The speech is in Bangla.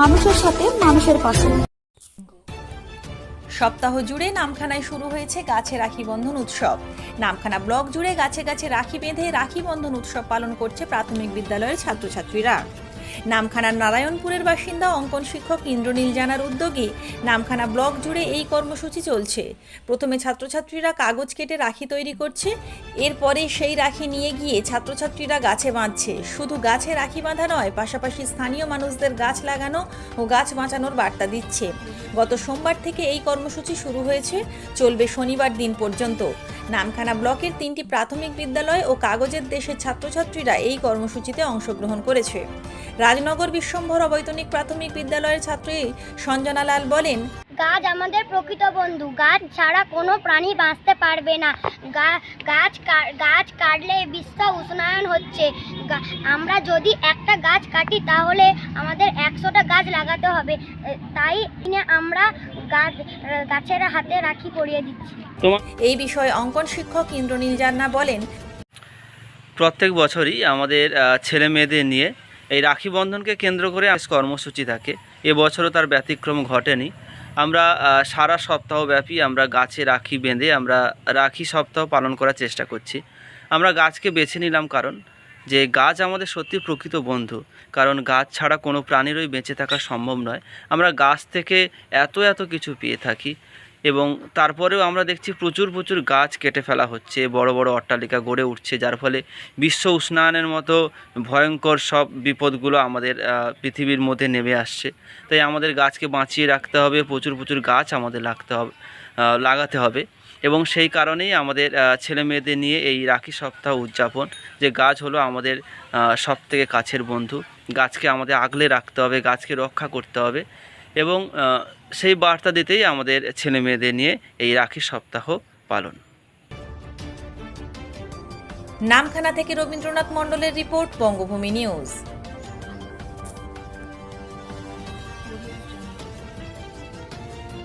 মানুষের সাথে মানুষের পাশে। সপ্তাহ জুড়ে নামখানায় শুরু হয়েছে গাছে রাখি বন্ধন উৎসব। নামখানা ব্লক জুড়ে গাছে গাছে রাখি বেঁধে রাখি বন্ধন উৎসব পালন করছে প্রাথমিক বিদ্যালয়ের ছাত্রছাত্রীরা। নামখানার নারায়ণপুরের বাসিন্দা অঙ্কন শিক্ষক ইন্দ্রনীল জানার উদ্যোগে নামখানা ব্লক জুড়ে এই কর্মসূচি চলছে। প্রথমে ছাত্রছাত্রীরা কাগজ কেটে রাখি তৈরি করছে, এরপরে সেই রাখি নিয়ে গিয়ে ছাত্রছাত্রীরা গাছে বাঁধছে। শুধু গাছে রাখি বাঁধা নয়, পাশাপাশি স্থানীয় মানুষদের গাছ লাগানো ও গাছ বাঁচানোর বার্তা দিচ্ছে। গত সোমবার থেকে এই কর্মসূচি শুরু হয়েছে, চলবে শনিবার দিন পর্যন্ত। নামখানা ব্লকের 3টি প্রাথমিক বিদ্যালয় ও কাগজের দেশের ছাত্রছাত্রীরা এই কর্মসূচিতে অংশগ্রহণ করেছে। রাজনগর বিশ্বম্ভর অবৈতনিক প্রাথমিক বিদ্যালয়ের ছাত্রী সঞ্জনা লাল বলেন, গাছ আমাদের প্রকৃত বন্ধু। গাছ ছাড়া কোনো প্রাণী বাঁচতে পারবে না। গাছ কাটলে বিশ্ব উষ্ণায়ন হচ্ছে। আমরা যদি একটা গাছ কাটি তাহলে আমাদের 100টা গাছ লাগাতে হবে। তাই আমরা গাছের হাতে রাখি পরিয়ে দিচ্ছি। এই বিষয়ে অঙ্কন শিক্ষক ইন্দ্রনীল জান্না বলেন, প্রত্যেক বছরই আমাদের ছেলে মেয়েদের নিয়ে এই রাখি বন্ধনকে কেন্দ্র করে কর্মসূচি থাকে। এবছরও তার ব্যতিক্রম ঘটেনি। আমরা সারা সপ্তাহব্যাপী আমরা গাছে রাখি বেঁধে আমরা রাখি সপ্তাহ পালন করার চেষ্টা করছি। আমরা গাছকে বেছে নিলাম কারণ যে গাছ আমাদের সত্যি প্রকৃত বন্ধু, কারণ গাছ ছাড়া কোনো প্রাণীরই বেঁচে থাকা সম্ভব নয়। আমরা গাছ থেকে এত কিছু পেয়ে থাকি এবং তারপরেও আমরা দেখছি প্রচুর গাছ কেটে ফেলা হচ্ছে, বড় বড় অট্টালিকা গড়ে উঠছে, যার ফলে বিশ্ব উষ্ণায়নের মতো ভয়ঙ্কর সব বিপদগুলো আমাদের পৃথিবীর মধ্যে নেমে আসছে। তাই আমাদের গাছকে বাঁচিয়ে রাখতে হবে, প্রচুর গাছ আমাদের লাগাতে হবে এবং সেই কারণেই আমাদের ছেলে মেয়েদের নিয়ে এই রাখি সপ্তাহ উদযাপন, যে গাছ হলো আমাদের সবথেকে কাছের বন্ধু। গাছকে আমাদের আগলে রাখতে হবে, গাছকে রক্ষা করতে হবে এবং সেই বার্তা দিতেই আমাদের ছেলে মেয়েদের নিয়ে এই রাখি সপ্তাহ পালন। নামখানা থেকে রবীন্দ্রনাথ মণ্ডলের রিপোর্ট, বঙ্গভূমি নিউজ।